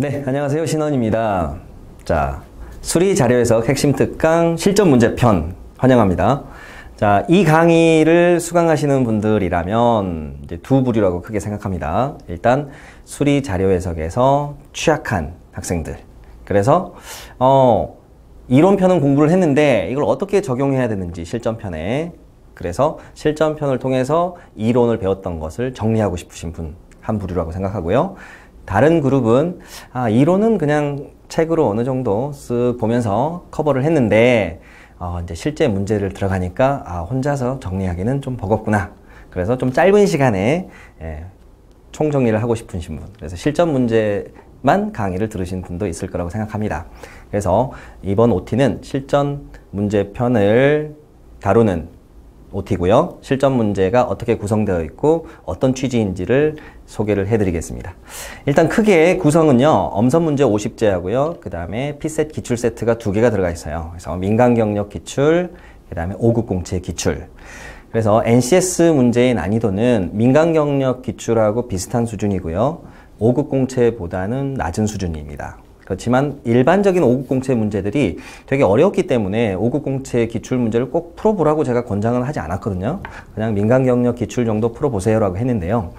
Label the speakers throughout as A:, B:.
A: 네, 안녕하세요. 신원입니다. 자, 수리 자료 해석 핵심 특강 실전 문제편 환영합니다. 자, 이 강의를 수강하시는 분들이라면 이제 두 부류라고 크게 생각합니다. 일단 수리 자료 해석에서 취약한 학생들. 그래서 이론편은 공부를 했는데 이걸 어떻게 적용해야 되는지 실전편에, 그래서 실전편을 통해서 이론을 배웠던 것을 정리하고 싶으신 분 한 부류라고 생각하고요. 다른 그룹은 이론은 그냥 책으로 어느 정도 쓱 보면서 커버를 했는데 이제 실제 문제를 들어가니까 혼자서 정리하기는 좀 버겁구나. 그래서 좀 짧은 시간에 총정리를 하고 싶으신 분, 그래서 실전 문제만 강의를 들으신 분도 있을 거라고 생각합니다. 그래서 이번 OT는 실전 문제편을 다루는 OT고요. 실전 문제가 어떻게 구성되어 있고 어떤 취지인지를 소개를 해드리겠습니다. 일단 크게 구성은요, 엄선 문제 50제 하고요, 그 다음에 P셋 기출 세트가 2개가 들어가 있어요. 그래서 민간 경력 기출, 그 다음에 5급 공채 기출. 그래서 NCS 문제의 난이도는 민간 경력 기출하고 비슷한 수준이고요, 5급 공채보다는 낮은 수준입니다. 그렇지만 일반적인 5급 공채 문제들이 되게 어렵기 때문에 5급 공채 기출 문제를 꼭 풀어보라고 제가 권장은 하지 않았거든요. 그냥 민간 경력 기출 정도 풀어보세요라고 했는데요.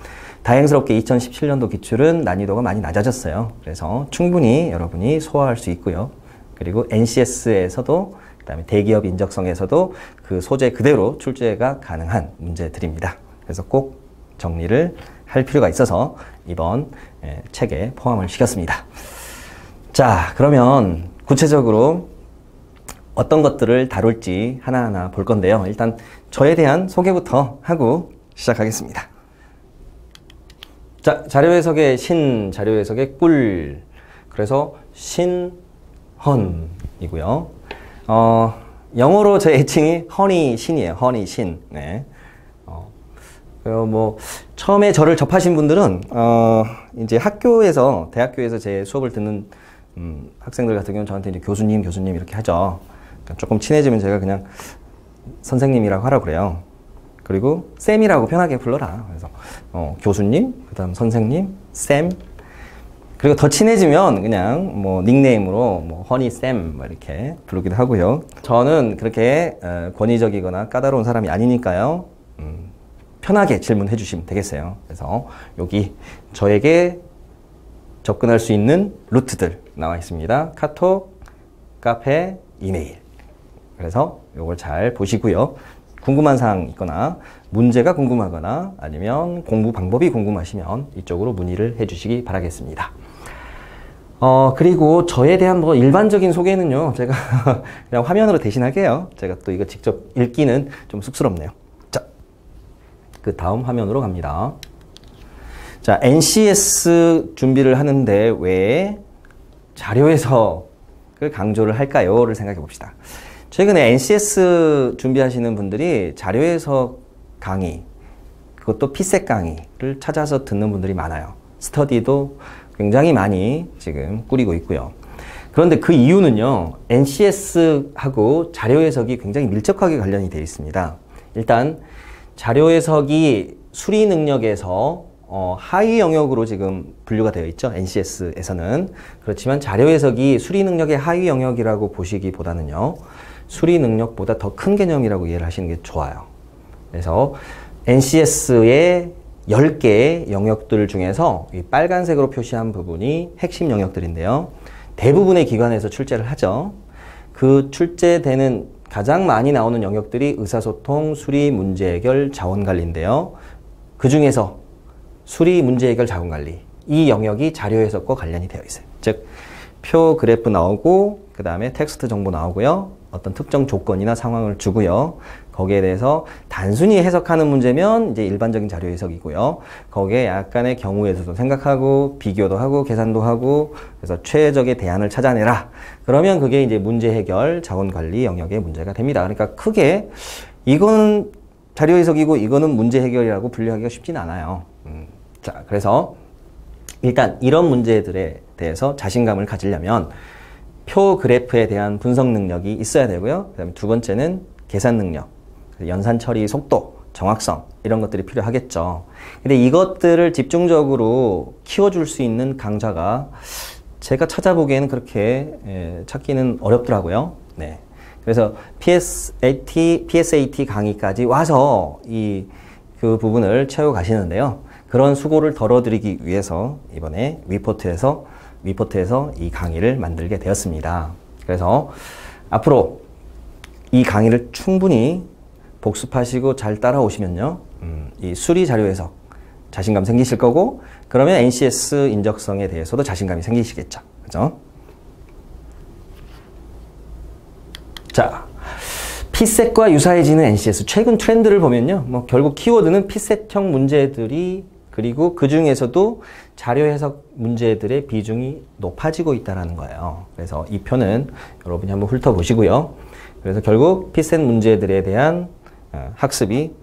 A: 다행스럽게 2017년도 기출은 난이도가 많이 낮아졌어요. 그래서 충분히 여러분이 소화할 수 있고요. 그리고 NCS에서도, 그 다음에 대기업 인적성에서도 그 소재 그대로 출제가 가능한 문제들입니다. 그래서 꼭 정리를 할 필요가 있어서 이번 책에 포함을 시켰습니다. 자, 그러면 구체적으로 어떤 것들을 다룰지 하나하나 볼 건데요. 일단 저에 대한 소개부터 하고 시작하겠습니다. 자, 자료해석의 신, 자료해석의 꿀. 그래서 신헌이고요. 영어로 제 애칭이 허니 신이에요. 허니 신. 네. 처음에 저를 접하신 분들은 이제 학교에서, 대학교에서 제 수업을 듣는 학생들 같은 경우는 저한테 이제 교수님 이렇게 하죠. 그러니까 조금 친해지면 제가 그냥 선생님이라고 하라고 그래요. 그리고 쌤이라고 편하게 불러라. 그래서 교수님, 그 다음 선생님, 쌤. 그리고 더 친해지면 그냥 닉네임으로 허니쌤 이렇게 부르기도 하고요. 저는 그렇게 권위적이거나 까다로운 사람이 아니니까요. 편하게 질문해 주시면 되겠어요. 그래서 여기 저에게 접근할 수 있는 루트들 나와 있습니다. 카톡, 카페, 이메일. 그래서 이걸 잘 보시고요. 궁금한 사항 있거나 문제가 궁금하거나 아니면 공부 방법이 궁금하시면 이쪽으로 문의를 해 주시기 바라겠습니다. 그리고 저에 대한 일반적인 소개는요, 제가 그냥 화면으로 대신할게요. 제가 또 이거 직접 읽기는 좀 쑥스럽네요. 자, 그 다음 화면으로 갑니다. 자, NCS 준비를 하는데 왜 자료 해석을 강조를 할까요?를 생각해 봅시다. 최근에 NCS 준비하시는 분들이 자료 해석 강의, 그것도 P셋 강의를 찾아서 듣는 분들이 많아요. 스터디도 굉장히 많이 지금 꾸리고 있고요. 그런데 그 이유는요, NCS하고 자료 해석이 굉장히 밀접하게 관련이 되어 있습니다. 일단 자료 해석이 수리 능력에서 하위 영역으로 지금 분류가 되어 있죠. NCS에서는. 그렇지만 자료 해석이 수리 능력의 하위 영역이라고 보시기보다는요, 수리 능력보다 더 큰 개념이라고 이해를 하시는 게 좋아요. 그래서 NCS의 10개의 영역들 중에서 이 빨간색으로 표시한 부분이 핵심 영역들인데요. 대부분의 기관에서 출제를 하죠. 그 출제되는 가장 많이 나오는 영역들이 의사소통, 수리, 문제 해결, 자원관리인데요. 그 중에서 수리, 문제 해결, 자원관리, 이 영역이 자료 해석과 관련이 되어 있어요. 즉, 표 그래프 나오고 그 다음에 텍스트 정보 나오고요. 어떤 특정 조건이나 상황을 주고요. 거기에 대해서 단순히 해석하는 문제면 이제 일반적인 자료 해석이고요. 거기에 약간의 경우에 대해서도 생각하고 비교도 하고 계산도 하고, 그래서 최적의 대안을 찾아내라. 그러면 그게 이제 문제 해결, 자원관리 영역의 문제가 됩니다. 그러니까 크게 이건 자료 해석이고 이거는 문제 해결이라고 분류하기가 쉽진 않아요. 자, 그래서 일단 이런 문제들에 대해서 자신감을 가지려면 표 그래프에 대한 분석 능력이 있어야 되고요. 그 다음에 두 번째는 계산 능력, 연산 처리 속도, 정확성, 이런 것들이 필요하겠죠. 근데 이것들을 집중적으로 키워줄 수 있는 강좌가 제가 찾아보기에는 그렇게 찾기는 어렵더라고요. 네. 그래서 PSAT 강의까지 와서 그 부분을 채워 가시는데요. 그런 수고를 덜어드리기 위해서 이번에 위포트에서 이 강의를 만들게 되었습니다. 그래서 앞으로 이 강의를 충분히 복습하시고 잘 따라오시면요. 이 수리 자료 해석 자신감 생기실 거고, 그러면 NCS 인적성에 대해서도 자신감이 생기시겠죠. 그죠? 자, P셋과 유사해지는 NCS. 최근 트렌드를 보면요. 뭐 결국 키워드는 P셋형 문제들이, 그리고 그 중에서도 자료 해석 문제들의 비중이 높아지고 있다는 거예요. 그래서 이 표는 여러분이 한번 훑어보시고요. 그래서 결국 P셋 문제들에 대한 학습이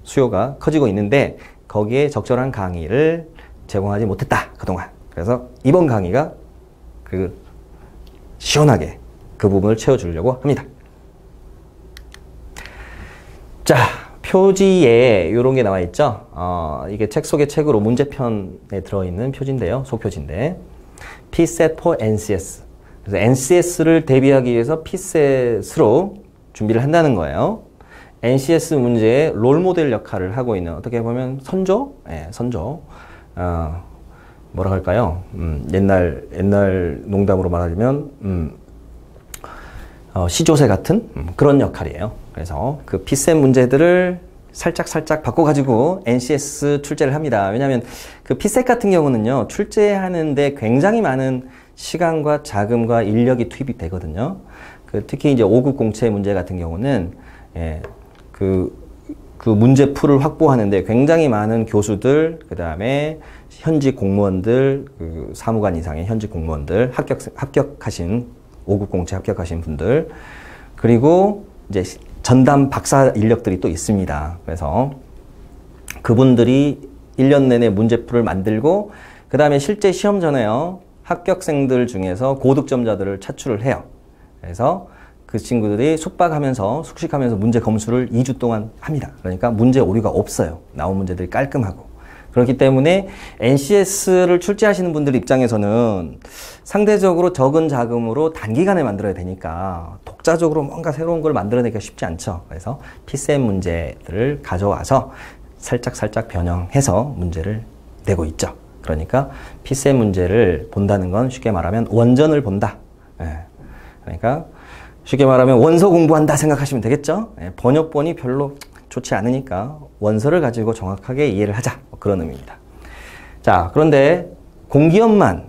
A: 수요가 커지고 있는데, 거기에 적절한 강의를 제공하지 못했다, 그동안. 그래서 이번 강의가 시원하게 그 부분을 채워주려고 합니다. 자, 표지에 이런 게 나와 있죠. 이게 책 속의 책으로 문제편에 들어있는 표지인데요. 소표지인데. Pset for NCS. 그래서 NCS를 대비하기 위해서 Pset으로 준비를 한다는 거예요. NCS 문제의 롤모델 역할을 하고 있는, 어떻게 보면 선조? 네, 선조. 뭐라 할까요? 옛날 농담으로 말하자면, 시조새 같은 그런 역할이에요. 그래서 그 P셋 문제들을 살짝 바꿔가지고 NCS 출제를 합니다. 왜냐하면 그 P셋 같은 경우는요, 출제하는데 굉장히 많은 시간과 자금과 인력이 투입이 되거든요. 특히 이제 5급 공채 문제 같은 경우는, 그 문제풀을 확보하는데 굉장히 많은 교수들, 그 다음에 현직 공무원들, 사무관 이상의 현직 공무원들, 합격하신 5급 공채 합격하신 분들, 그리고 이제 전담 박사 인력들이 또 있습니다. 그래서 그분들이 1년 내내 문제풀을 만들고, 그 다음에 실제 시험 전에요, 합격생들 중에서 고득점자들을 차출을 해요. 그래서 그 친구들이 숙식하면서 문제 검수를 2주 동안 합니다. 그러니까 문제 오류가 없어요. 나온 문제들이 깔끔하고. 그렇기 때문에 NCS를 출제하시는 분들 입장에서는 상대적으로 적은 자금으로 단기간에 만들어야 되니까 독자적으로 뭔가 새로운 걸 만들어내기가 쉽지 않죠. 그래서 P셋 문제들을 가져와서 살짝 변형해서 문제를 내고 있죠. 그러니까 P셋 문제를 본다는 건 쉽게 말하면 원전을 본다. 그러니까 쉽게 말하면 원서 공부한다 생각하시면 되겠죠. 번역본이 별로 좋지 않으니까 원서를 가지고 정확하게 이해를 하자, 그런 의미입니다. 자, 그런데 공기업만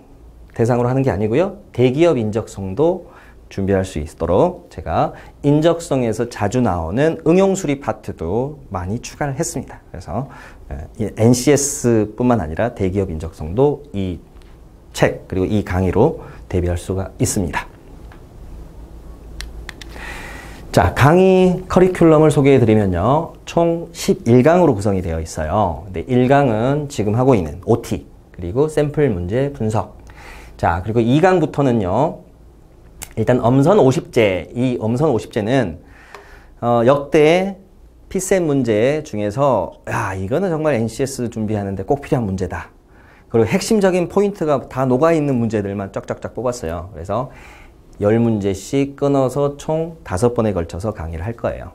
A: 대상으로 하는 게 아니고요, 대기업 인적성도 준비할 수 있도록 제가 인적성에서 자주 나오는 응용수리 파트도 많이 추가를 했습니다. 그래서 NCS 뿐만 아니라 대기업 인적성도 이 책, 그리고 이 강의로 대비할 수가 있습니다. 자, 강의 커리큘럼을 소개해 드리면요, 총 11강으로 구성이 되어 있어요. 근데 1강은 지금 하고 있는 OT, 그리고 샘플 문제 분석. 자, 그리고 2강부터는요, 일단 엄선 50제, 이 엄선 50제는 역대 P셋 문제 중에서 이거는 정말 NCS 준비하는데 꼭 필요한 문제다. 그리고 핵심적인 포인트가 다 녹아있는 문제들만 쫙쫙쫙 뽑았어요. 그래서 10문제씩 끊어서 총 5번에 걸쳐서 강의를 할 거예요.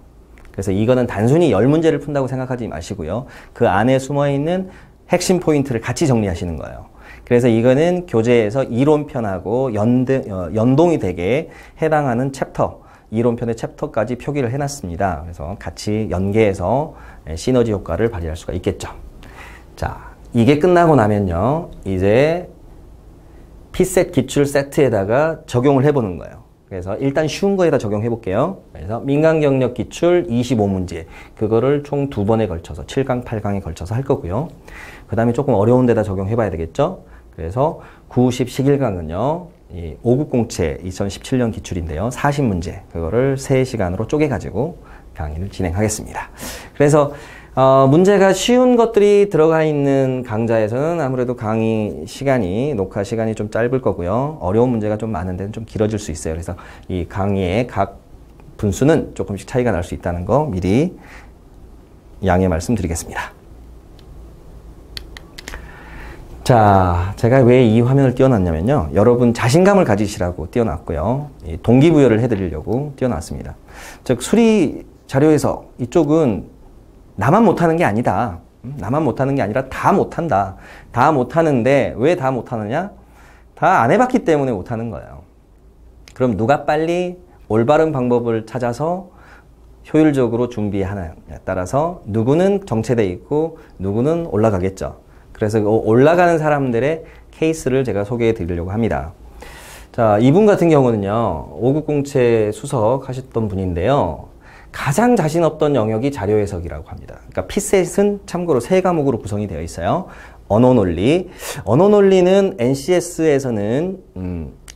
A: 그래서 이거는 단순히 10문제를 푼다고 생각하지 마시고요, 그 안에 숨어있는 핵심 포인트를 같이 정리하시는 거예요. 그래서 이거는 교재에서 이론편하고 연동이 되게 해당하는 챕터, 이론편의 챕터까지 표기를 해놨습니다. 그래서 같이 연계해서 시너지 효과를 발휘할 수가 있겠죠. 자, 이게 끝나고 나면요, 이제 P셋 기출 세트에다가 적용을 해보는 거예요. 그래서 일단 쉬운 거에다 적용해 볼게요. 그래서 민간경력 기출 25문제, 그거를 총 2번에 걸쳐서 7강, 8강에 걸쳐서 할 거고요. 그 다음에 조금 어려운 데다 적용해 봐야 되겠죠. 그래서 90, 11강은요, 이 5급 공채 2017년 기출인데요, 40문제, 그거를 3시간으로 쪼개가지고 강의를 진행하겠습니다. 그래서 문제가 쉬운 것들이 들어가 있는 강좌에서는 아무래도 강의 시간이, 녹화 시간이 좀 짧을 거고요. 어려운 문제가 좀 많은 데는 좀 길어질 수 있어요. 그래서 이 강의의 각 분수는 조금씩 차이가 날 수 있다는 거 미리 양해 말씀드리겠습니다. 자, 제가 왜 이 화면을 띄워놨냐면요. 여러분 자신감을 가지시라고 띄워놨고요. 동기부여를 해드리려고 띄워놨습니다. 즉, 수리 자료 해석, 이쪽은 나만 못하는 게 아니다. 나만 못하는 게 아니라 다 못한다. 다 못하는데 왜 다 못하느냐? 다 안 해봤기 때문에 못하는 거예요. 그럼 누가 빨리 올바른 방법을 찾아서 효율적으로 준비하느냐에 따라서 누구는 정체돼 있고 누구는 올라가겠죠. 그래서 올라가는 사람들의 케이스를 제가 소개해 드리려고 합니다. 자, 이분 같은 경우는요, 5급 공채 수석 하셨던 분인데요. 가장 자신 없던 영역이 자료 해석이라고 합니다. 그러니까 피셋은 참고로 3과목으로 구성이 되어 있어요. 언어 논리. 언어 논리는 NCS에서는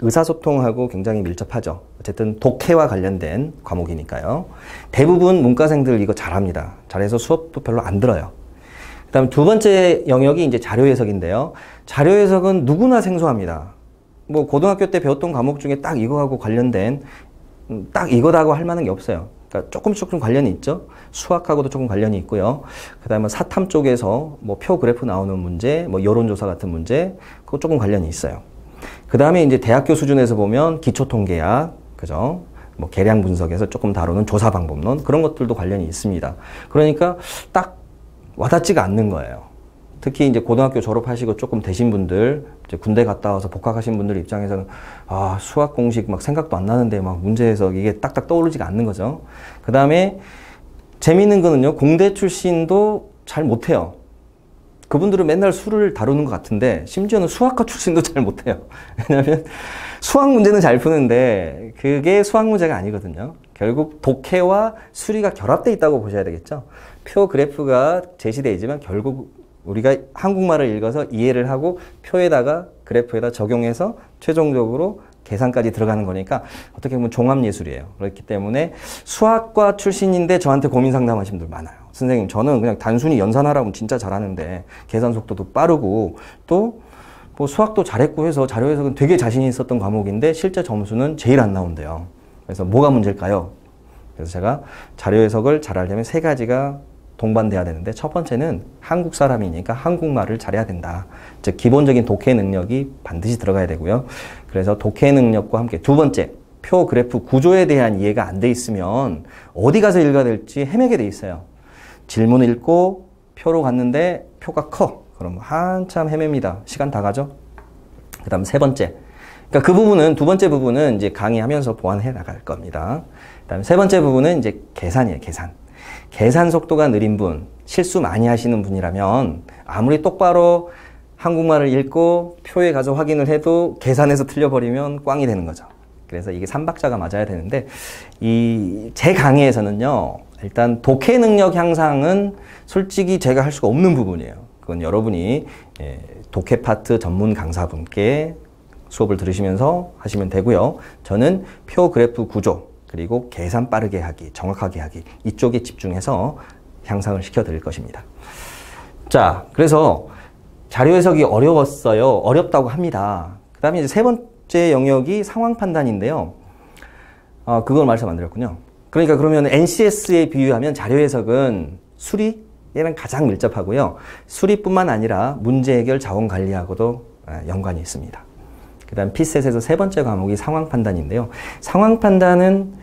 A: 의사소통하고 굉장히 밀접하죠. 어쨌든 독해와 관련된 과목이니까요. 대부분 문과생들 이거 잘합니다. 잘해서 수업도 별로 안 들어요. 그 다음 두 번째 영역이 이제 자료 해석인데요. 자료 해석은 누구나 생소합니다. 뭐 고등학교 때 배웠던 과목 중에 딱 이거하고 관련된 딱 이거다고 할 만한 게 없어요. 그러니까 조금 관련이 있죠. 수학하고도 조금 관련이 있고요. 그 다음에 사탐 쪽에서 뭐 표 그래프 나오는 문제, 뭐 여론조사 같은 문제, 그거 조금 관련이 있어요. 그 다음에 이제 대학교 수준에서 보면 기초통계학, 그죠? 뭐 계량 분석에서 조금 다루는 조사 방법론, 그런 것들도 관련이 있습니다. 그러니까 딱 와닿지가 않는 거예요. 특히 이제 고등학교 졸업하시고 조금 되신 분들, 이제 군대 갔다 와서 복학하신 분들 입장에서는 아, 수학 공식 막 생각도 안 나는데 막 문제 해석 이게 딱딱 떠오르지가 않는 거죠. 그 다음에 재미있는 거는요, 공대 출신도 잘 못해요. 그분들은 맨날 수를 다루는 것 같은데 심지어는 수학과 출신도 잘 못해요. 왜냐하면 수학 문제는 잘 푸는데 그게 수학 문제가 아니거든요. 결국 독해와 수리가 결합되어 있다고 보셔야 되겠죠. 표 그래프가 제시되어 있지만 결국 우리가 한국말을 읽어서 이해를 하고 표에다가 그래프에다 적용해서 최종적으로 계산까지 들어가는 거니까 어떻게 보면 종합예술이에요. 그렇기 때문에 수학과 출신인데 저한테 고민 상담하신 분들 많아요. 선생님, 저는 그냥 단순히 연산하라고 진짜 잘하는데 계산 속도도 빠르고 또 뭐 수학도 잘했고 해서 자료 해석은 되게 자신이 있었던 과목인데 실제 점수는 제일 안 나온대요. 그래서 뭐가 문제일까요? 그래서 제가 자료 해석을 잘하려면 3가지가 동반돼야 되는데, 첫 번째는 한국 사람이니까 한국말을 잘해야 된다. 즉 기본적인 독해 능력이 반드시 들어가야 되고요. 그래서 독해 능력과 함께 두 번째, 표 그래프 구조에 대한 이해가 안 돼 있으면 어디 가서 읽어야 될지 헤매게 돼 있어요. 질문 읽고 표로 갔는데 표가 커. 그럼 한참 헤맵니다. 시간 다 가죠. 그 다음 3번째, 그러니까 그 부분은, 두 번째 부분은 이제 강의하면서 보완해 나갈 겁니다. 그 다음 3번째 부분은 이제 계산이에요. 계산 속도가 느린 분, 실수 많이 하시는 분이라면 아무리 똑바로 한국말을 읽고 표에 가서 확인을 해도 계산해서 틀려버리면 꽝이 되는 거죠. 그래서 이게 3박자가 맞아야 되는데, 제 강의에서는요, 일단 독해 능력 향상은 솔직히 제가 할 수가 없는 부분이에요. 그건 여러분이 독해 파트 전문 강사분께 수업을 들으시면서 하시면 되고요. 저는 표 그래프 구조, 그리고 계산 빠르게 하기, 정확하게 하기, 이쪽에 집중해서 향상을 시켜드릴 것입니다. 자, 그래서 자료 해석이 어려웠어요. 어렵다고 합니다. 그 다음에 이제 3번째 영역이 상황 판단인데요. 그걸 말씀 안 드렸군요. 그러니까 그러면 NCS에 비유하면 자료 해석은 수리랑 가장 밀접하고요. 수리뿐만 아니라 문제 해결, 자원 관리하고도 연관이 있습니다. 그 다음 피셋에서 3번째 과목이 상황 판단인데요. 상황 판단은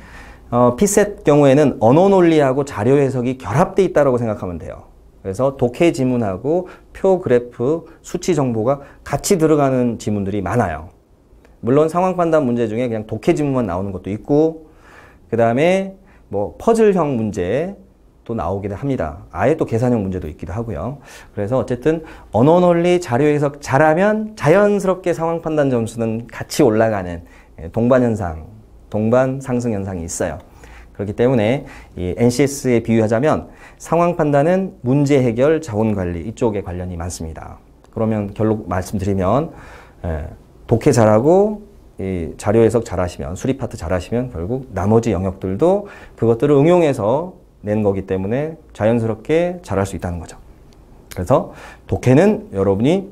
A: 피셋 경우에는 언어 논리하고 자료 해석이 결합되어 있다고 생각하면 돼요. 그래서 독해 지문하고 표 그래프 수치 정보가 같이 들어가는 지문들이 많아요. 물론 상황 판단 문제 중에 그냥 독해 지문만 나오는 것도 있고, 그 다음에 뭐 퍼즐형 문제도 나오기도 합니다. 아예 또 계산형 문제도 있기도 하고요. 그래서 어쨌든 언어 논리, 자료 해석 잘하면 자연스럽게 상황 판단 점수는 같이 올라가는 동반 상승 현상이 있어요. 그렇기 때문에 이 NCS에 비유하자면 상황 판단은 문제 해결, 자원 관리 이쪽에 관련이 많습니다. 그러면 결국 말씀드리면 독해 잘하고 이 자료 해석 잘하시면, 수리 파트 잘하시면 결국 나머지 영역들도 그것들을 응용해서 낸 거기 때문에 자연스럽게 잘할 수 있다는 거죠. 그래서 독해는 여러분이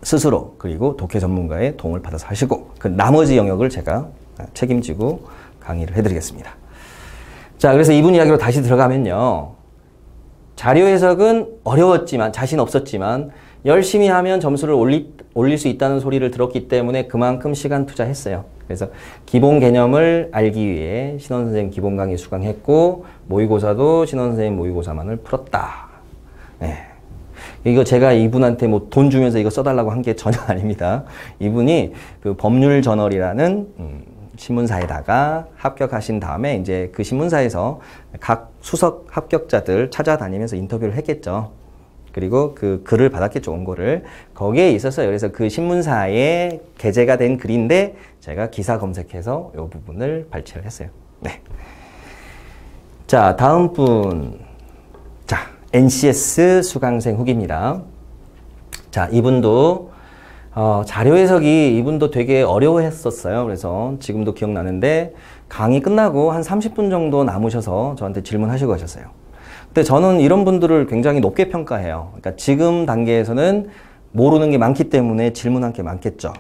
A: 스스로, 그리고 독해 전문가의 도움을 받아서 하시고, 그 나머지 영역을 제가 책임지고 강의를 해드리겠습니다. 자, 그래서 이분 이야기로 다시 들어가면요. 자료 해석은 어려웠지만, 자신 없었지만 열심히 하면 점수를 올릴 수 있다는 소리를 들었기 때문에 그만큼 시간 투자했어요. 그래서 기본 개념을 알기 위해 신원선생님 기본 강의 수강했고 모의고사도 신원선생님 모의고사만을 풀었다. 네. 이거 제가 이분한테 뭐 돈 주면서 이거 써달라고 한 게 전혀 아닙니다. 이분이 그 법률저널이라는 신문사에다가 합격하신 다음에 이제 그 신문사에서 각 수석 합격자들 찾아다니면서 인터뷰를 했겠죠. 그리고 그 글을 받았겠죠, 원고를. 거기에 있었어요. 그래서 그 신문사에 게재가 된 글인데 제가 기사 검색해서 이 부분을 발췌를 했어요. 네. 자, 다음 분. 자, NCS 수강생 후기입니다. 자, 이분도 자료 해석이 이분도 되게 어려워했었어요. 그래서 지금도 기억나는데 강의 끝나고 한 30분 정도 남으셔서 저한테 질문하시고 가셨어요. 근데 저는 이런 분들을 굉장히 높게 평가해요. 그러니까 지금 단계에서는 모르는 게 많기 때문에 질문한 게 많겠죠.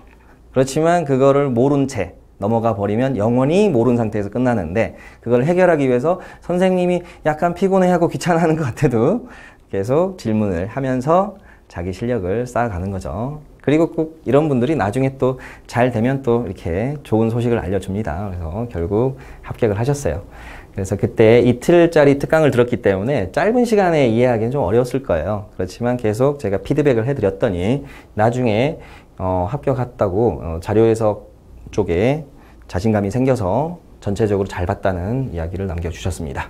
A: 그렇지만 그거를 모른 채 넘어가 버리면 영원히 모르는 상태에서 끝나는데 그걸 해결하기 위해서 선생님이 약간 피곤해하고 귀찮아하는 것 같아도 계속 질문을 하면서 자기 실력을 쌓아가는 거죠. 그리고 꼭 이런 분들이 나중에 또 잘 되면 또 이렇게 좋은 소식을 알려줍니다. 그래서 결국 합격을 하셨어요. 그래서 그때 이틀짜리 특강을 들었기 때문에 짧은 시간에 이해하기는 좀 어려웠을 거예요. 그렇지만 계속 제가 피드백을 해드렸더니 나중에 합격했다고 자료 해석 쪽에 자신감이 생겨서 전체적으로 잘 봤다는 이야기를 남겨주셨습니다.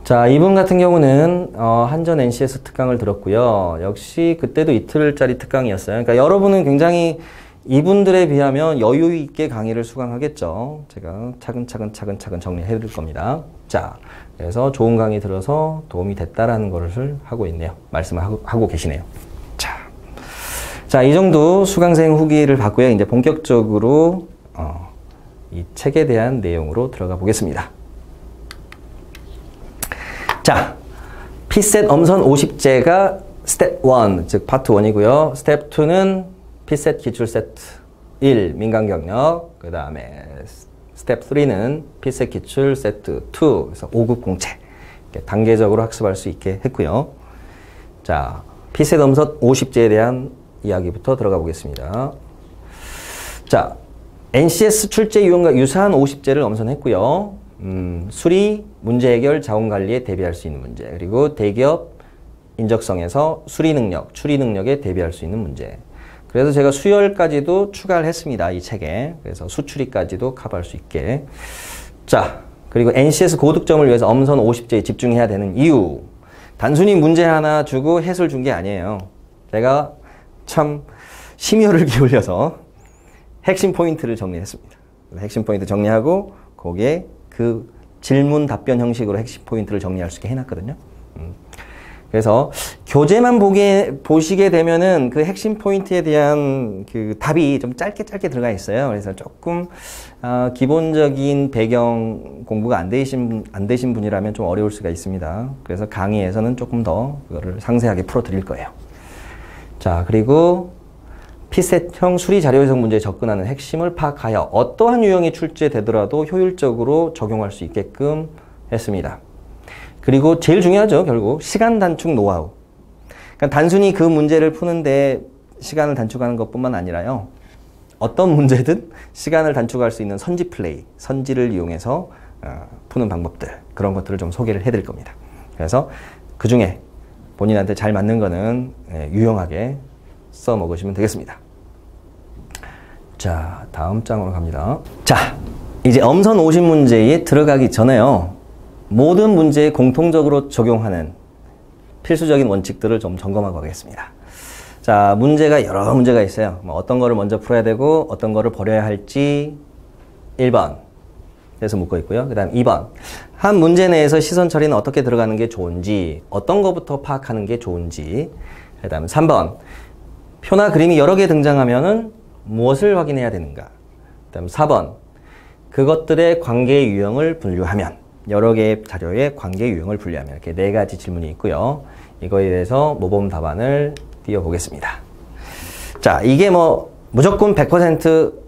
A: 자, 이분 같은 경우는 한전 NCS 특강을 들었고요. 역시 그때도 이틀짜리 특강이었어요. 그러니까 여러분은 굉장히 이분들에 비하면 여유 있게 강의를 수강하겠죠. 제가 차근차근 정리해 드릴 겁니다. 자, 그래서 좋은 강의 들어서 도움이 됐다라는 것을 하고 있네요. 말씀을 하고 계시네요. 자, 이 정도 수강생 후기를 받고요. 이제 본격적으로 이 책에 대한 내용으로 들어가 보겠습니다. 자, 피셋 엄선 50제가 스텝 1, 즉 파트 1이고요. 스텝 2는 피셋 기출 세트 1, 민간 경력. 그 다음에 스텝 3는 피셋 기출 세트 2, 그래서 5급 공채. 이렇게 단계적으로 학습할 수 있게 했고요. 자, 피셋 엄선 50제에 대한 이야기부터 들어가 보겠습니다. 자, NCS 출제 유형과 유사한 50제를 엄선했고요. 수리, 문제 해결, 자원 관리에 대비할 수 있는 문제, 그리고 대기업 인적성에서 수리 능력, 추리 능력에 대비할 수 있는 문제. 그래서 제가 수열까지도 추가를 했습니다. 이 책에. 그래서 수추리까지도 커버할 수 있게. 자, 그리고 NCS 고득점을 위해서 엄선 50제에 집중해야 되는 이유. 단순히 문제 하나 주고 해설 준 게 아니에요. 제가 참 심혈을 기울여서 핵심 포인트를 정리했습니다. 핵심 포인트 정리하고 거기에 그 질문 답변 형식으로 핵심 포인트를 정리할 수 있게 해놨거든요. 그래서 교재만 보시게 되면은 그 핵심 포인트에 대한 그 답이 좀 짧게 들어가 있어요. 그래서 조금 기본적인 배경 공부가 안 되신 분이라면 좀 어려울 수가 있습니다. 그래서 강의에서는 조금 더 그거를 상세하게 풀어드릴 거예요. 자, 그리고 피셋형 수리 자료 해석 문제에 접근하는 핵심을 파악하여 어떠한 유형이 출제되더라도 효율적으로 적용할 수 있게끔 했습니다. 그리고 제일 중요하죠. 결국 시간 단축 노하우. 그러니까 단순히 그 문제를 푸는데 시간을 단축하는 것뿐만 아니라요. 어떤 문제든 시간을 단축할 수 있는 선지 플레이, 선지를 이용해서 푸는 방법들, 그런 것들을 좀 소개를 해드릴 겁니다. 그래서 그 중에 본인한테 잘 맞는 거는 유용하게 써먹으시면 되겠습니다. 자, 다음 장으로 갑니다. 자, 이제 엄선 50문제에 들어가기 전에요. 모든 문제에 공통적으로 적용하는 필수적인 원칙들을 좀 점검하고 가겠습니다. 자, 문제가 여러 문제가 있어요. 어떤 거를 먼저 풀어야 되고 어떤 거를 버려야 할지 1번 에서 묶어 있고요. 그 다음 2번. 한 문제 내에서 시선 처리는 어떻게 들어가는 게 좋은지, 어떤 것부터 파악하는 게 좋은지. 그 다음 3번. 표나 그림이 여러 개 등장하면은 무엇을 확인해야 되는가. 그 다음 4번. 그것들의 관계 유형을 분류하면, 여러 개의 자료의 관계 유형을 분류하면, 이렇게 4가지 질문이 있고요. 이거에 대해서 모범 답안을 띄워보겠습니다. 자, 이게 뭐 무조건 100%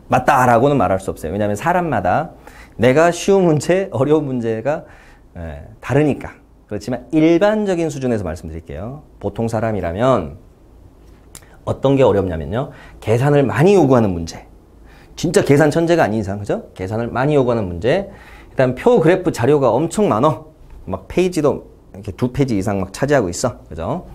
A: 맞다라고는 말할 수 없어요. 왜냐하면 사람마다 내가 쉬운 문제, 어려운 문제가 다르니까. 그렇지만 일반적인 수준에서 말씀드릴게요. 보통 사람이라면 어떤 게 어렵냐면요. 계산을 많이 요구하는 문제. 진짜 계산 천재가 아닌 이상, 그죠? 계산을 많이 요구하는 문제. 일단 표 그래프 자료가 엄청 많어. 막 페이지도 이렇게 2페이지 이상 막 차지하고 있어. 그죠?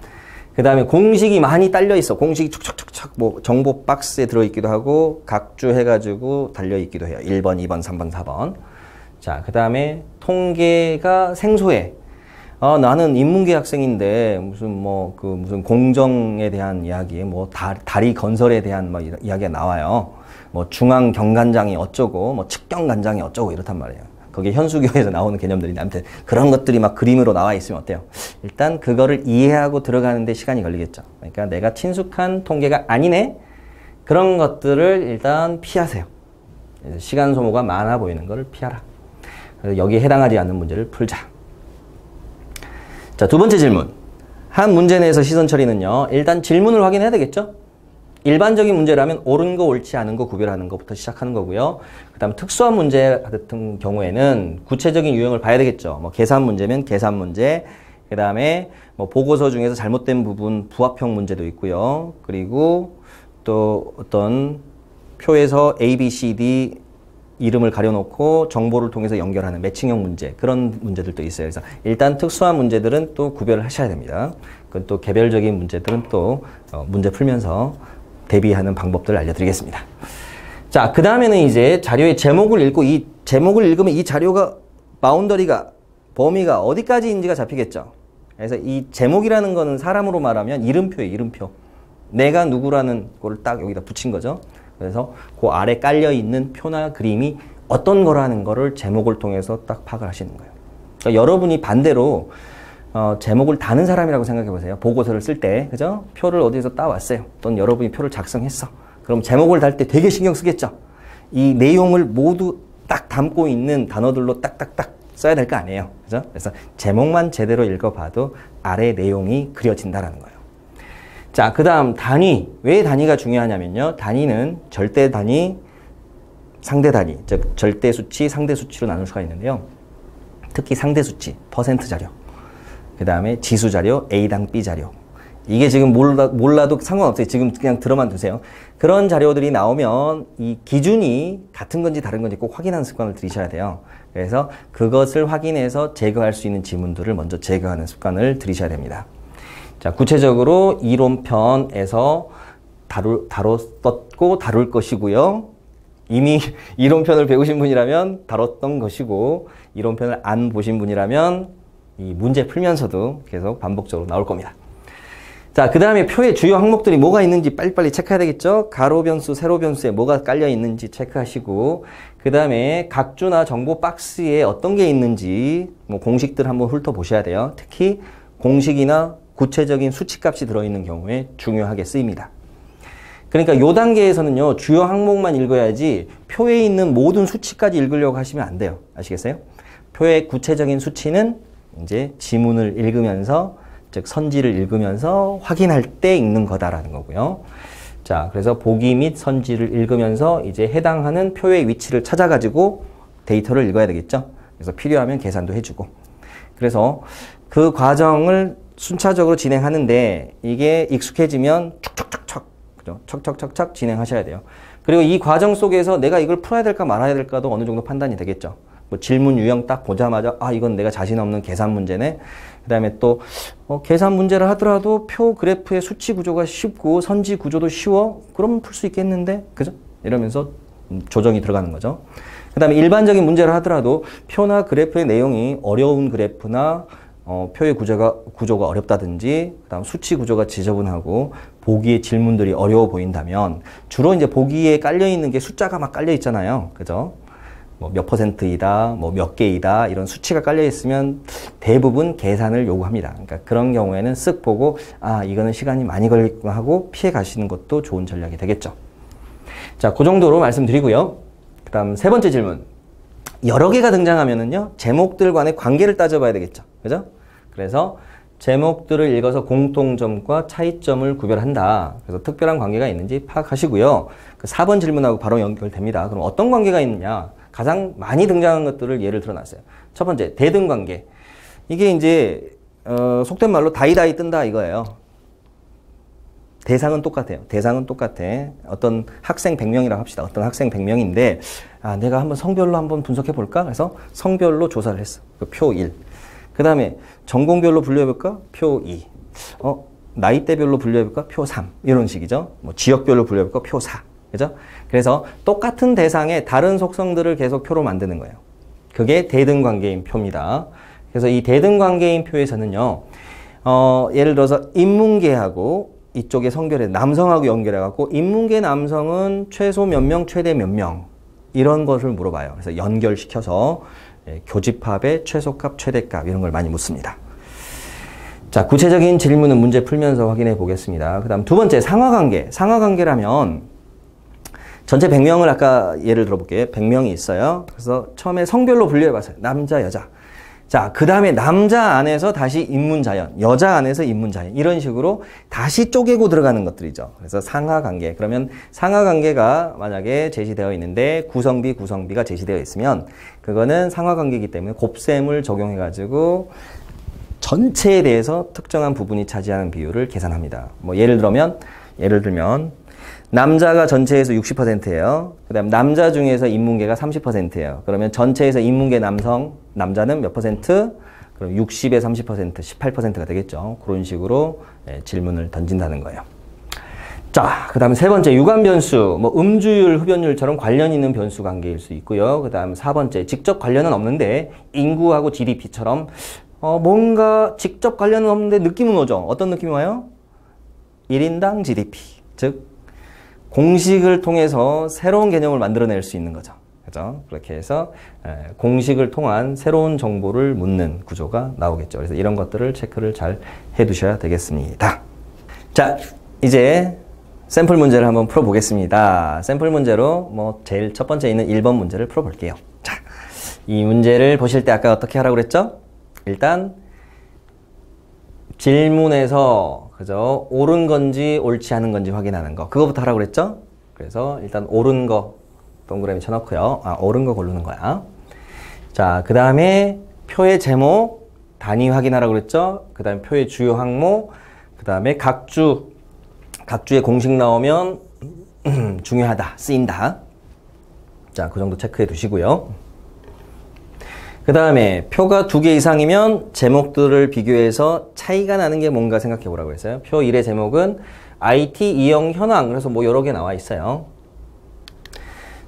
A: 그 다음에 공식이 많이 딸려 있어. 공식이 촉촉촉촉 뭐 정보 박스에 들어있기도 하고 각주 해가지고 달려있기도 해요. 1번, 2번, 3번, 4번. 자, 그 다음에 통계가 생소해. 나는 인문계 학생인데 무슨 공정에 대한 이야기, 뭐 다리 건설에 대한 막 이야기가 나와요. 뭐 중앙 경간장이 어쩌고, 뭐 측경간장이 어쩌고 이렇단 말이에요. 거기에 현수교에서 나오는 개념들이 아무튼 그런 것들이 막 그림으로 나와 있으면 어때요? 일단 그거를 이해하고 들어가는데 시간이 걸리겠죠. 그러니까 내가 친숙한 통계가 아니네? 그런 것들을 일단 피하세요. 시간 소모가 많아 보이는 거를 피하라. 그래서 여기에 해당하지 않는 문제를 풀자. 자, 두 번째 질문. 한 문제 내에서 시선 처리는요. 일단 질문을 확인해야 되겠죠? 일반적인 문제라면 옳은 거 옳지 않은 거 구별하는 것부터 시작하는 거고요. 그 다음 특수한 문제 같은 경우에는 구체적인 유형을 봐야 되겠죠. 뭐 계산 문제면 계산 문제, 그 다음에 뭐 보고서 중에서 잘못된 부분 부합형 문제도 있고요. 그리고 또 어떤 표에서 A, B, C, D 이름을 가려놓고 정보를 통해서 연결하는 매칭형 문제, 그런 문제들도 있어요. 그래서 일단 특수한 문제들은 또 구별을 하셔야 됩니다. 그건 또 개별적인 문제들은 또 문제 풀면서 대비하는 방법들을 알려드리겠습니다. 자, 그 다음에는 이제 자료의 제목을 읽고 이 제목을 읽으면 이 자료가 바운더리가 범위가 어디까지인지가 잡히겠죠. 그래서 이 제목이라는 거는 사람으로 말하면 이름표예요. 이름표. 내가 누구라는 거를 딱 여기다 붙인 거죠. 그래서 그 아래 깔려 있는 표나 그림이 어떤 거라는 거를 제목을 통해서 딱 파악을 하시는 거예요. 그러니까 여러분이 반대로 제목을 다는 사람이라고 생각해 보세요. 보고서를 쓸 때, 그죠? 표를 어디에서 따왔어요. 또는 여러분이 표를 작성했어. 그럼 제목을 달 때 되게 신경 쓰겠죠? 이 내용을 모두 딱 담고 있는 단어들로 딱딱딱 써야 될 거 아니에요. 그죠? 그래서 제목만 제대로 읽어봐도 아래 내용이 그려진다라는 거예요. 자, 그 다음 단위. 왜 단위가 중요하냐면요. 단위는 절대 단위, 상대 단위, 즉 절대 수치, 상대 수치로 나눌 수가 있는데요. 특히 상대 수치, 퍼센트 자료. 그 다음에 지수 자료, A당 B 자료. 이게 지금 몰라도 상관없어요. 지금 그냥 들어만 두세요. 그런 자료들이 나오면 이 기준이 같은 건지 다른 건지 꼭 확인하는 습관을 들이셔야 돼요. 그래서 그것을 확인해서 제거할 수 있는 지문들을 먼저 제거하는 습관을 들이셔야 됩니다. 자, 구체적으로 이론편에서 다뤘고 다룰 것이고요. 이미 이론편을 배우신 분이라면 다뤘던 것이고, 이론편을 안 보신 분이라면 이 문제 풀면서도 계속 반복적으로 나올 겁니다. 자, 그 다음에 표의 주요 항목들이 뭐가 있는지 빨리빨리 체크해야 되겠죠? 가로 변수, 세로 변수에 뭐가 깔려 있는지 체크하시고, 그 다음에 각주나 정보 박스에 어떤 게 있는지 뭐 공식들 한번 훑어보셔야 돼요. 특히 공식이나 구체적인 수치값이 들어있는 경우에 중요하게 쓰입니다. 그러니까 요 단계에서는요, 주요 항목만 읽어야지 표에 있는 모든 수치까지 읽으려고 하시면 안 돼요. 아시겠어요? 표의 구체적인 수치는 이제 지문을 읽으면서, 즉 선지를 읽으면서 확인할 때 읽는 거다라는 거고요. 자, 그래서 보기 및 선지를 읽으면서 이제 해당하는 표의 위치를 찾아가지고 데이터를 읽어야 되겠죠. 그래서 필요하면 계산도 해주고. 그래서 그 과정을 순차적으로 진행하는데 이게 익숙해지면 척척척척, 그죠? 척척척척 진행하셔야 돼요. 그리고 이 과정 속에서 내가 이걸 풀어야 될까 말아야 될까도 어느 정도 판단이 되겠죠. 뭐 질문 유형 딱 보자마자 이건 내가 자신 없는 계산 문제네. 그 다음에 또 계산 문제를 하더라도 표 그래프의 수치 구조가 쉽고 선지 구조도 쉬워. 그러면 풀 수 있겠는데, 그죠? 이러면서 조정이 들어가는 거죠. 그 다음에 일반적인 문제를 하더라도 표나 그래프의 내용이 어려운 그래프나 표의 구조가 어렵다든지, 그 다음 수치 구조가 지저분하고 보기의 질문들이 어려워 보인다면, 주로 이제 보기에 깔려 있는 게 숫자가 막 깔려 있잖아요. 그죠? 뭐 몇 %이다, 뭐 몇 개이다, 이런 수치가 깔려 있으면 대부분 계산을 요구합니다. 그러니까 그런 경우에는 쓱 보고, 이거는 시간이 많이 걸리고 하고 피해 가시는 것도 좋은 전략이 되겠죠. 자, 그 정도로 말씀드리고요. 그 다음 세 번째 질문. 여러 개가 등장하면은요, 제목들 간의 관계를 따져봐야 되겠죠. 그죠? 그래서 제목들을 읽어서 공통점과 차이점을 구별한다. 그래서 특별한 관계가 있는지 파악하시고요. 그 4번 질문하고 바로 연결됩니다. 그럼 어떤 관계가 있느냐? 가장 많이 등장한 것들을 예를 들어 놨어요. 첫 번째, 대등관계. 이게 이제 속된 말로 다이다이 뜬다 이거예요. 대상은 똑같아요. 대상은 똑같아. 어떤 학생 100명이라고 합시다. 어떤 학생 100명인데 내가 한번 성별로 한번 분석해 볼까? 그래서 성별로 조사를 했어. 표 1. 그 다음에 전공별로 분류해 볼까? 표 2. 나이대별로 분류해 볼까? 표 3. 이런 식이죠. 뭐 지역별로 분류해 볼까? 표 4. 그죠? 그래서 똑같은 대상의 다른 속성들을 계속 표로 만드는 거예요. 그게 대등관계인 표입니다. 그래서 이 대등관계인 표에서는요, 예를 들어서 인문계하고 이쪽에 성별에 남성하고 연결해갖고 인문계 남성은 최소 몇 명, 최대 몇 명 이런 것을 물어봐요. 그래서 연결시켜서 교집합의 최소값, 최대값 이런 걸 많이 묻습니다. 자, 구체적인 질문은 문제 풀면서 확인해 보겠습니다. 그 다음 두 번째 상하관계. 상하관계라면 전체 100명을 아까 예를 들어볼게요. 100명이 있어요. 그래서 처음에 성별로 분류해봤어요. 남자, 여자. 자, 그 다음에 남자 안에서 다시 인문자연, 여자 안에서 인문자연 이런 식으로 다시 쪼개고 들어가는 것들이죠. 그래서 상하관계. 그러면 상하관계가 만약에 제시되어 있는데 구성비가 제시되어 있으면 그거는 상하관계이기 때문에 곱셈을 적용해가지고 전체에 대해서 특정한 부분이 차지하는 비율을 계산합니다. 뭐 예를 들면 남자가 전체에서 60%예요. 그 다음 남자 중에서 인문계가 30%예요. 그러면 전체에서 인문계 남자는 몇 퍼센트? 그럼 60에 30%, 18%가 되겠죠. 그런 식으로 질문을 던진다는 거예요. 자, 그 다음에 세 번째 유관변수, 뭐 음주율, 흡연율처럼 관련 있는 변수 관계일 수 있고요. 그 다음 4번째 직접 관련은 없는데 인구하고 GDP처럼 뭔가 직접 관련은 없는데 느낌은 오죠. 어떤 느낌이 와요? 1인당 GDP, 즉 공식을 통해서 새로운 개념을 만들어낼 수 있는 거죠. 그죠? 그렇게 해서 공식을 통한 새로운 정보를 묻는 구조가 나오겠죠. 그래서 이런 것들을 체크를 잘 해두셔야 되겠습니다. 자, 이제 샘플 문제를 한번 풀어보겠습니다. 샘플 문제로 뭐 제일 첫 번째 있는 1번 문제를 풀어볼게요. 자, 이 문제를 보실 때 아까 어떻게 하라고 그랬죠? 일단 질문에서 그죠? 옳은 건지 옳지 않은 건지 확인하는 거. 그거부터 하라고 그랬죠? 그래서 일단 옳은 거 동그라미 쳐놓고요. 옳은 거 고르는 거야. 자, 그 다음에 표의 제목 단위 확인하라고 그랬죠? 그 다음에 표의 주요 항목, 그 다음에 각주의 공식 나오면 중요하다, 쓰인다. 자, 그 정도 체크해 두시고요. 그 다음에 표가 2개 이상이면 제목들을 비교해서 차이가 나는 게 뭔가 생각해 보라고 했어요. 표 1의 제목은 IT 이용 현황. 그래서 뭐 여러 개 나와 있어요.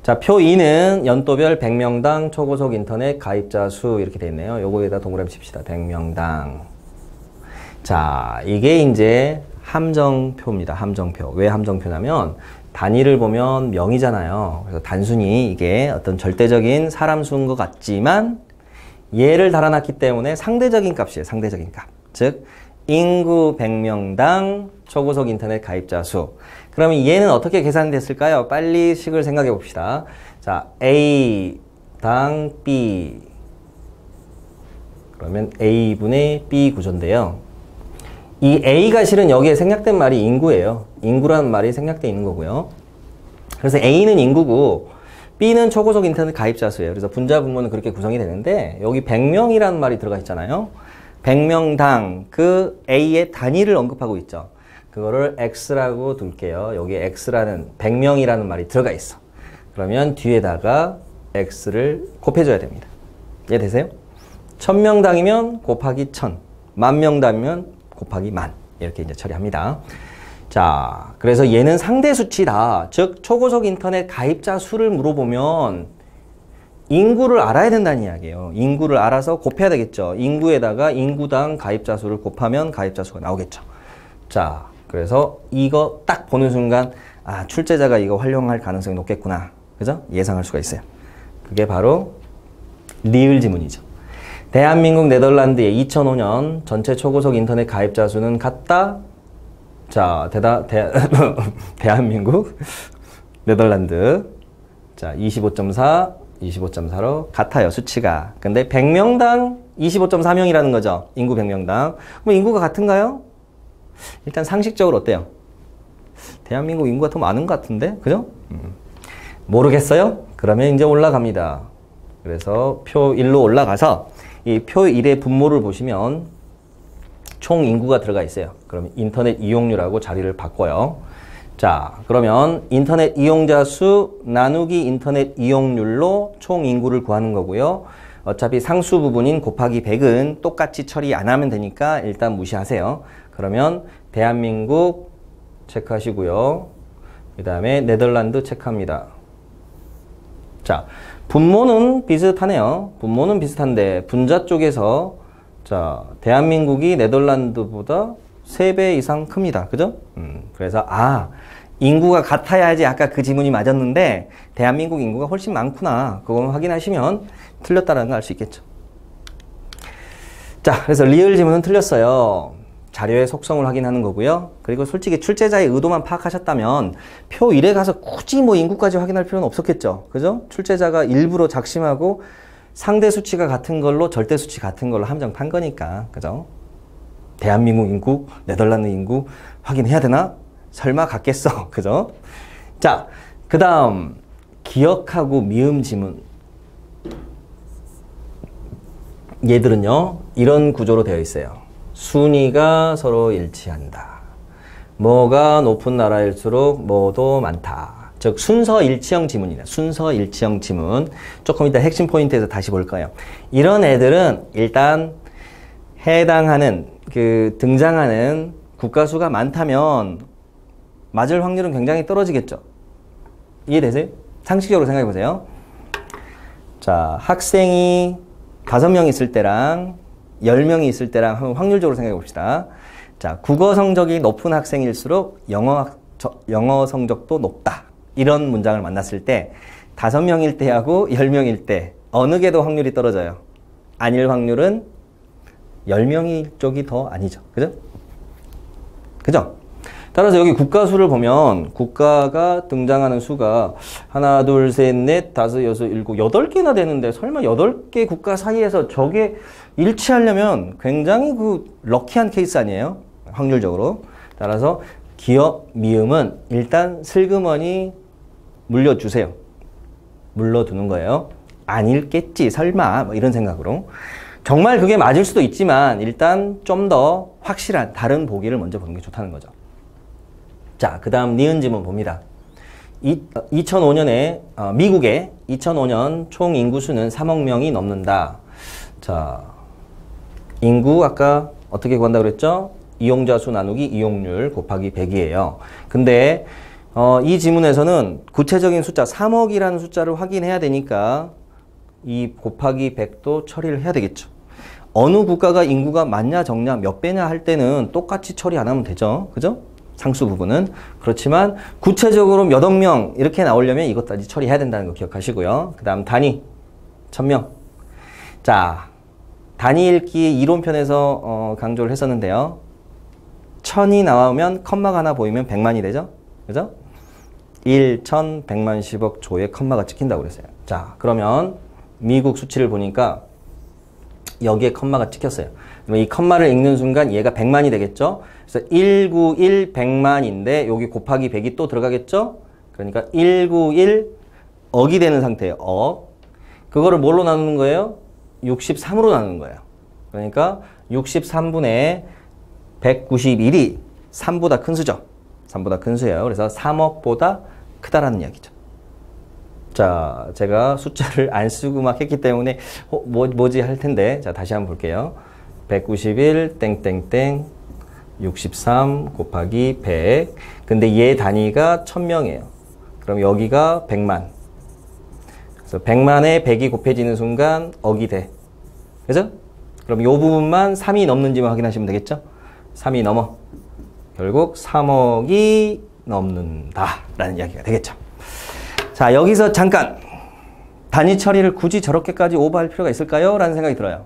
A: 자, 표 2는 연도별 100명당 초고속 인터넷 가입자 수 이렇게 돼 있네요. 요거에다 동그라미 칩시다. 100명당. 자, 이게 이제 함정표입니다. 함정표. 왜 함정표냐면 단위를 보면 명이잖아요. 그래서 단순히 이게 어떤 절대적인 사람 수인 것 같지만 얘를 달아놨기 때문에 상대적인 값이에요. 상대적인 값. 즉 인구 100명당 초고속 인터넷 가입자 수. 그러면 얘는 어떻게 계산됐을까요? 빨리 식을 생각해 봅시다. 자, A당 B. 그러면 A분의 B 구조인데요. 이 A가 실은 여기에 생략된 말이 인구예요. 인구라는 말이 생략되어 있는 거고요. 그래서 A는 인구고 B는 초고속 인터넷 가입자 수예요. 그래서 분자 분모는 그렇게 구성이 되는데 여기 100명이라는 말이 들어가 있잖아요. 100명당 그 A의 단위를 언급하고 있죠. 그거를 X라고 둘게요. 여기에 X라는 100명이라는 말이 들어가 있어. 그러면 뒤에다가 X를 곱해줘야 됩니다. 이해되세요? 1000명당이면 곱하기 1000, 10,000명당이면 곱하기 10,000 이렇게 이제 처리합니다. 자, 그래서 얘는 상대 수치다. 즉 초고속 인터넷 가입자 수를 물어보면 인구를 알아야 된다는 이야기예요. 인구를 알아서 곱해야 되겠죠. 인구에다가 인구당 가입자 수를 곱하면 가입자 수가 나오겠죠. 자, 그래서 이거 딱 보는 순간 출제자가 이거 활용할 가능성이 높겠구나. 그죠? 예상할 수가 있어요. 그게 바로 리을 지문이죠. 대한민국 네덜란드의 2005년 전체 초고속 인터넷 가입자 수는 같다. 자, 대한민국, 네덜란드. 자, 25.4, 25.4로 같아요, 수치가. 근데 100명당 25.4명이라는 거죠. 인구 100명당. 그럼 인구가 같은가요? 일단 상식적으로 어때요? 대한민국 인구가 더 많은 것 같은데? 그죠? 모르겠어요? 그러면 이제 올라갑니다. 그래서 표 1로 올라가서 이 표 1의 분모를 보시면 총 인구가 들어가 있어요. 그럼 인터넷 이용률하고 자리를 바꿔요. 자, 그러면 인터넷 이용자 수 나누기 인터넷 이용률로 총 인구를 구하는 거고요. 어차피 상수 부분인 곱하기 100은 똑같이 처리 안 하면 되니까 일단 무시하세요. 그러면 대한민국 체크하시고요. 그 다음에 네덜란드 체크합니다. 자, 분모는 비슷하네요. 분모는 비슷한데 분자 쪽에서 자, 대한민국이 네덜란드보다 3배 이상 큽니다. 그죠? 그래서 인구가 같아야지 아까 그 지문이 맞았는데 대한민국 인구가 훨씬 많구나. 그거 확인하시면 틀렸다는 걸 알 수 있겠죠. 자, 그래서 리을 지문은 틀렸어요. 자료의 속성을 확인하는 거고요. 그리고 솔직히 출제자의 의도만 파악하셨다면 표 1에 가서 굳이 뭐 인구까지 확인할 필요는 없었겠죠. 그죠? 출제자가 일부러 작심하고 상대 수치가 같은 걸로 절대 수치 같은 걸로 함정 판 거니까. 그죠? 대한민국 인구, 네덜란드 인구 확인해야 되나? 설마 같겠어. 그죠? 자, 그 다음 기억하고 미음 지문. 얘들은요, 이런 구조로 되어 있어요. 순위가 서로 일치한다. 뭐가 높은 나라일수록 뭐도 많다. 즉 순서 일치형 지문이다. 순서 일치형 지문. 조금 이따 핵심 포인트에서 다시 볼 거예요. 이런 애들은 일단 해당하는 등장하는 국가수가 많다면 맞을 확률은 굉장히 떨어지겠죠. 이해되세요? 상식적으로 생각해 보세요. 자, 학생이 5명 있을 때랑 10명이 있을 때랑 한번 확률적으로 생각해 봅시다. 자, 국어 성적이 높은 학생일수록 영어 성적도 높다. 이런 문장을 만났을 때 5명일 때하고 10명일 때 어느 게 더 확률이 떨어져요? 아닐 확률은 10명일 쪽이 더 아니죠. 그죠? 그죠? 따라서 여기 국가수를 보면 국가가 등장하는 수가 하나, 둘, 셋, 넷, 다섯, 여섯, 일곱, 8개나 되는데 설마 8개 국가 사이에서 저게 일치하려면 굉장히 럭키한 케이스 아니에요? 확률적으로. 따라서 기억, 미음은 일단 슬그머니 물려주세요. 물러두는 거예요. 아닐겠지, 설마, 뭐 이런 생각으로. 정말 그게 맞을 수도 있지만 일단 좀 더 확실한 다른 보기를 먼저 보는 게 좋다는 거죠. 자, 그 다음 니은 지문 봅니다. 2005년에 미국의 2005년 총 인구수는 3억 명이 넘는다. 자, 인구 아까 어떻게 구한다고 그랬죠? 이용자 수 나누기 이용률 곱하기 100이에요. 근데 이 지문에서는 구체적인 숫자 3억이라는 숫자를 확인해야 되니까 이 곱하기 100도 처리를 해야 되겠죠. 어느 국가가 인구가 많냐 적냐 몇 배냐 할 때는 똑같이 처리 안 하면 되죠. 그죠? 상수 부분은. 그렇지만 구체적으로 몇억 명 이렇게 나오려면 이것까지 처리해야 된다는 거 기억하시고요. 그 다음 단위 1000명. 자, 단위 읽기 이론편에서 강조를 했었는데요. 1000이 나오면 컴마가 하나 보이면 100만이 되죠. 그죠? 1, 1000, 100만, 10억, 조에 컴마가 찍힌다고 그랬어요. 자, 그러면 미국 수치를 보니까 여기에 컴마가 찍혔어요. 그럼 이 컴마를 읽는 순간 얘가 100만이 되겠죠? 그래서 191 100만인데 여기 곱하기 100이 또 들어가겠죠? 그러니까 191 억이 되는 상태예요. 억. 그거를 뭘로 나누는 거예요? 63으로 나누는 거예요. 그러니까 63분의 191이 3보다 큰 수죠. 3보다 큰 수예요. 그래서 3억보다 크다라는 이야기죠. 자, 제가 숫자를 안 쓰고 막 했기 때문에 뭐지 할 텐데, 자, 다시 한번 볼게요. 191 땡땡땡 63 곱하기 100. 근데 얘 단위가 1000명이에요. 그럼 여기가 100만. 그래서 100만에 100이 곱해지는 순간 억이 돼. 그죠? 그럼 이 부분만 3이 넘는지만 확인하시면 되겠죠? 3이 넘어. 결국 3억이 넘는다 라는 이야기가 되겠죠. 자, 여기서 잠깐 단위 처리를 굳이 저렇게까지 오버할 필요가 있을까요? 라는 생각이 들어요.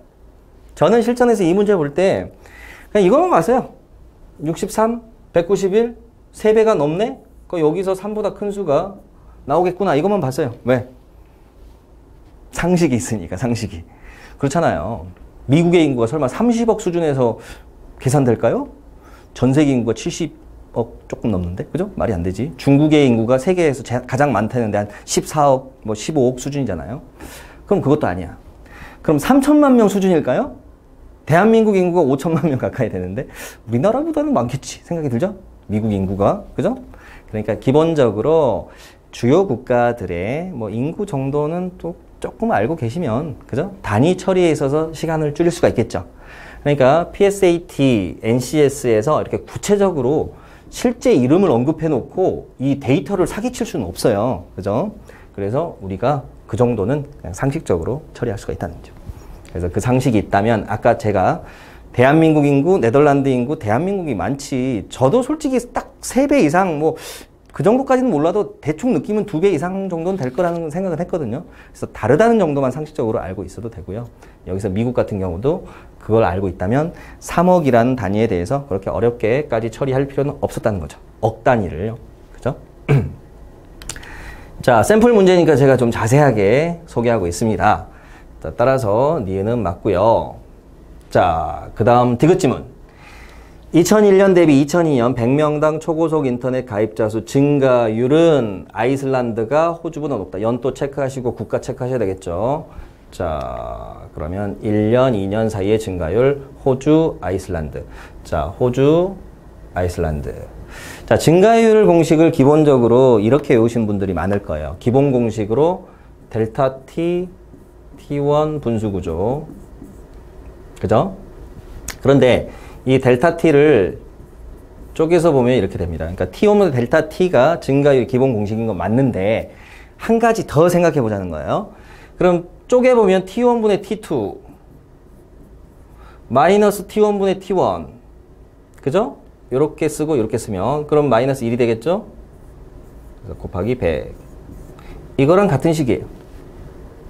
A: 저는 실전에서 이 문제 볼 때 그냥 이거만 봤어요. 63, 191, 3배가 넘네? 여기서 3보다 큰 수가 나오겠구나. 이것만 봤어요. 왜? 상식이 있으니까, 상식이. 그렇잖아요. 미국의 인구가 설마 30억 수준에서 계산될까요? 전 세계 인구가 70억 조금 넘는데? 그죠? 말이 안 되지. 중국의 인구가 세계에서 가장 많다는데 한 14억, 15억 수준이잖아요. 그럼 그것도 아니야. 그럼 3천만 명 수준일까요? 대한민국 인구가 5천만 명 가까이 되는데 우리나라보다는 많겠지 생각이 들죠? 미국 인구가. 그죠? 그러니까 기본적으로 주요 국가들의 뭐 인구 정도는 또 조금 알고 계시면, 그죠? 단위 처리에 있어서 시간을 줄일 수가 있겠죠. 그러니까 PSAT, NCS에서 이렇게 구체적으로 실제 이름을 언급해 놓고 이 데이터를 사기칠 수는 없어요. 그죠? 그래서 우리가 그 정도는 그냥 상식적으로 처리할 수가 있다는 거죠. 그래서 그 상식이 있다면, 아까 제가 대한민국 인구, 네덜란드 인구, 대한민국이 많지. 저도 솔직히 딱 3배 이상, 뭐, 그 정도까지는 몰라도 대충 느낌은 2배 이상 정도는 될 거라는 생각을 했거든요. 그래서 다르다는 정도만 상식적으로 알고 있어도 되고요. 여기서 미국 같은 경우도 그걸 알고 있다면 3억이라는 단위에 대해서 그렇게 어렵게까지 처리할 필요는 없었다는 거죠. 억 단위를요. 그죠? 자, 샘플 문제니까 제가 좀 자세하게 소개하고 있습니다. 자, 따라서 니은은 맞고요. 자, 그 다음 디귿 지문. 2001년 대비 2002년 100명당 초고속 인터넷 가입자 수 증가율은 아이슬란드가 호주보다 높다. 연도 체크하시고 국가 체크하셔야 되겠죠. 자, 그러면 1년, 2년 사이의 증가율 호주, 아이슬란드. 자, 호주, 아이슬란드. 자, 증가율 공식을 기본적으로 이렇게 외우신 분들이 많을 거예요. 기본 공식으로 델타 T, T1 분수 구조. 그죠? 그런데 이 델타 T를 쪼개서 보면 이렇게 됩니다. 그러니까 T1보다 델타 T가 증가율 기본 공식인 건 맞는데 한 가지 더 생각해 보자는 거예요. 그럼 쪼개보면 T1분의 T2 마이너스 T1분의 T1 그죠? 요렇게 쓰고 요렇게 쓰면 그럼 마이너스 1이 되겠죠? 그래서 곱하기 100 이거랑 같은 식이에요.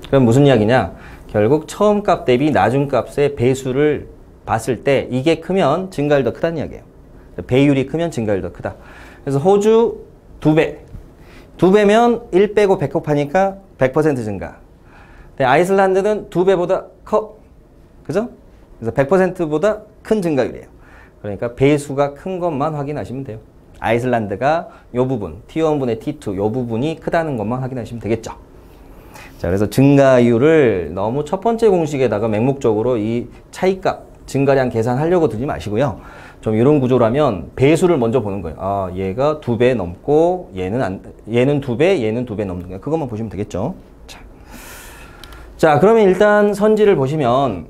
A: 그럼 무슨 이야기냐? 결국 처음 값 대비 나중 값의 배수를 봤을 때 이게 크면 증가율 더 크다는 이야기예요. 배율이 크면 증가율 더 크다. 그래서 호주 2배. 2배면 1 빼고 100 곱하니까 100% 증가. 근데 아이슬란드는 2배보다 커. 그죠? 그래서 100%보다 큰 증가율이에요. 그러니까 배수가 큰 것만 확인하시면 돼요. 아이슬란드가 요 부분, T1분의 T2 요 부분이 크다는 것만 확인하시면 되겠죠. 자, 그래서 증가율을 너무 첫 번째 공식에다가 맹목적으로 이 차이값, 증가량 계산하려고 들지 마시고요. 좀 이런 구조라면 배수를 먼저 보는 거예요. 아, 얘가 2배 넘고 얘는 2배, 얘는 2배 넘는 거예요. 그것만 보시면 되겠죠. 자, 그러면 일단 선지를 보시면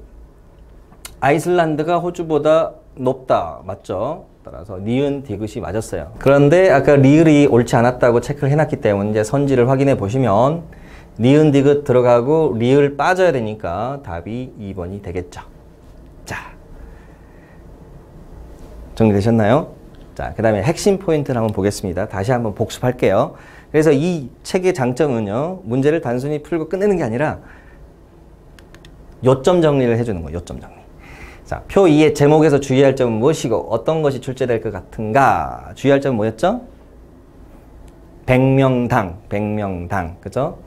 A: 아이슬란드가 호주보다 높다. 맞죠? 따라서 니은 디귿이 맞았어요. 그런데 아까 리을이 옳지 않았다고 체크를 해놨기 때문에 이제 선지를 확인해 보시면 니은 디귿 들어가고 리을 빠져야 되니까 답이 2번이 되겠죠. 자, 정리되셨나요? 자, 그 다음에 핵심 포인트를 한번 보겠습니다. 다시 한번 복습할게요. 그래서 이 책의 장점은요, 문제를 단순히 풀고 끝내는 게 아니라 요점 정리를 해주는 거예요. 요점 정리. 자, 표 2의 제목에서 주의할 점은 무엇이고 어떤 것이 출제될 것 같은가? 주의할 점은 뭐였죠? 100명당, 100명당. 그죠?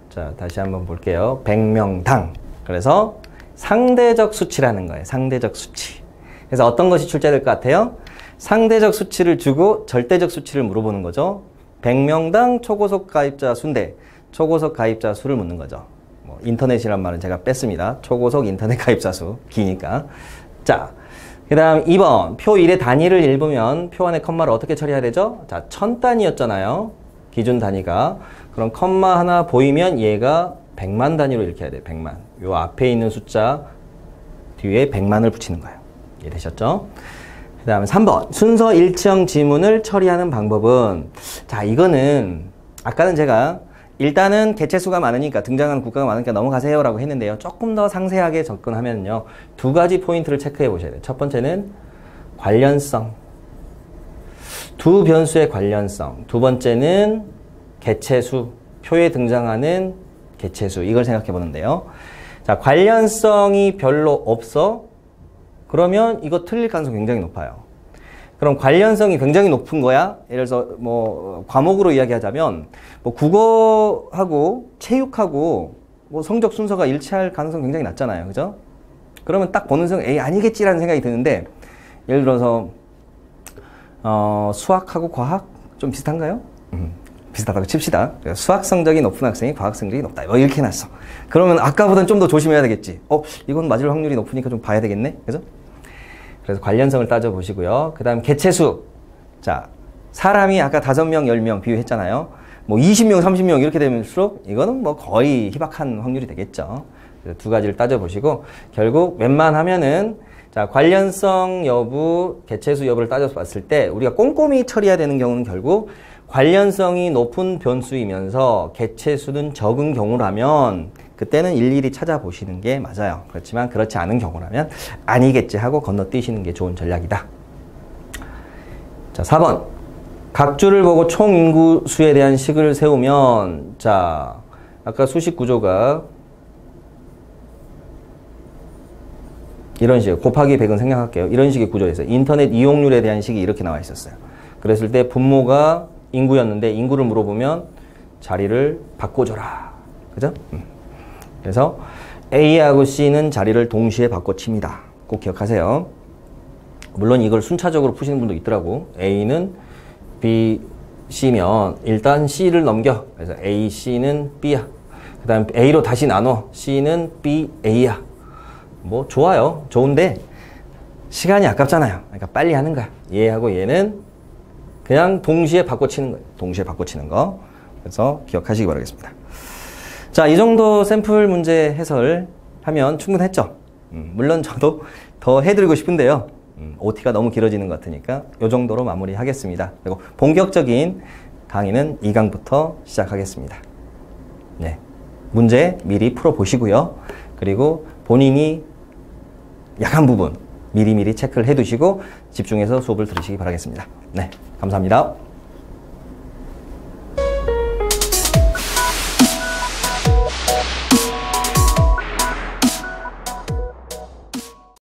A: 자, 다시 한번 볼게요. 100명당. 그래서 상대적 수치라는 거예요. 상대적 수치. 그래서 어떤 것이 출제될 것 같아요? 상대적 수치를 주고 절대적 수치를 물어보는 거죠. 100명당 초고속 가입자 수인데 초고속 가입자 수를 묻는 거죠. 뭐 인터넷이란 말은 제가 뺐습니다. 초고속 인터넷 가입자 수. 기니까. 자, 그 다음 2번. 표 1의 단위를 읽으면 표 안에 컴마를 어떻게 처리해야 되죠? 자, 1000단위였잖아요. 기준 단위가. 그럼 컴마 하나 보이면 얘가 100만 단위로 읽혀야 돼요. 100만. 요 앞에 있는 숫자 뒤에 100만을 붙이는 거예요. 이해되셨죠? 그 다음에 3번. 순서 일치형 지문을 처리하는 방법은, 자, 이거는 아까는 제가 일단은 개체수가 많으니까 등장하는 국가가 많으니까 넘어가세요 라고 했는데요. 조금 더 상세하게 접근하면요. 두 가지 포인트를 체크해 보셔야 돼요. 첫 번째는 관련성. 두 변수의 관련성. 두 번째는 개체수. 표에 등장하는 개체수. 이걸 생각해 보는데요. 자, 관련성이 별로 없어. 그러면 이거 틀릴 가능성이 굉장히 높아요. 그럼 관련성이 굉장히 높은 거야. 예를 들어서 뭐 과목으로 이야기하자면 뭐 국어하고 체육하고 뭐 성적 순서가 일치할 가능성이 굉장히 낮잖아요. 그죠? 그러면 딱 보는 순간 에이 아니겠지라는 생각이 드는데 예를 들어서 수학하고 과학 좀 비슷한가요? 비슷하다고 칩시다. 수학 성적이 높은 학생이 과학 성적이 높다. 뭐 이렇게 해놨어. 그러면 아까보다는 좀 더 조심해야 되겠지. 이건 맞을 확률이 높으니까 좀 봐야 되겠네. 그죠? 그래서 관련성을 따져보시고요. 그 다음 개체수. 자, 사람이 아까 5명, 10명 비유했잖아요. 뭐 20명, 30명 이렇게 되면수록 이거는 뭐 거의 희박한 확률이 되겠죠. 그래서 두 가지를 따져보시고 결국 웬만하면은 자, 관련성 여부, 개체수 여부를 따져서 봤을 때 우리가 꼼꼼히 처리해야 되는 경우는 결국 관련성이 높은 변수이면서 개체수는 적은 경우라면 그때는 일일이 찾아보시는 게 맞아요. 그렇지만 그렇지 않은 경우라면 아니겠지 하고 건너뛰시는 게 좋은 전략이다. 자, 4번. 각주를 보고 총 인구수에 대한 식을 세우면 자, 아까 수식 구조가 이런 식이에요. 곱하기 100은 생략할게요. 이런 식의 구조에서 인터넷 이용률에 대한 식이 이렇게 나와 있었어요. 그랬을 때 분모가 인구였는데 인구를 물어보면 자리를 바꿔줘라. 그죠? 그래서 A하고 C는 자리를 동시에 바꿔칩니다. 꼭 기억하세요. 물론 이걸 순차적으로 푸시는 분도 있더라고. A는 B, C면 일단 C를 넘겨. 그래서 A, C는 B야. 그 다음 A로 다시 나눠. C는 B, A야. 뭐 좋아요. 좋은데 시간이 아깝잖아요. 그러니까 빨리 하는 거야. 얘하고 얘는 그냥 동시에 바꿔치는 거예요. 동시에 바꿔치는 거. 그래서 기억하시기 바라겠습니다. 자, 이 정도 샘플 문제 해설하면 충분했죠. 물론 저도 더 해드리고 싶은데요. OT가 너무 길어지는 것 같으니까 이 정도로 마무리하겠습니다. 그리고 본격적인 강의는 2강부터 시작하겠습니다. 네, 문제 미리 풀어보시고요. 그리고 본인이 약한 부분 미리미리 체크를 해두시고 집중해서 수업을 들으시기 바라겠습니다. 네, 감사합니다.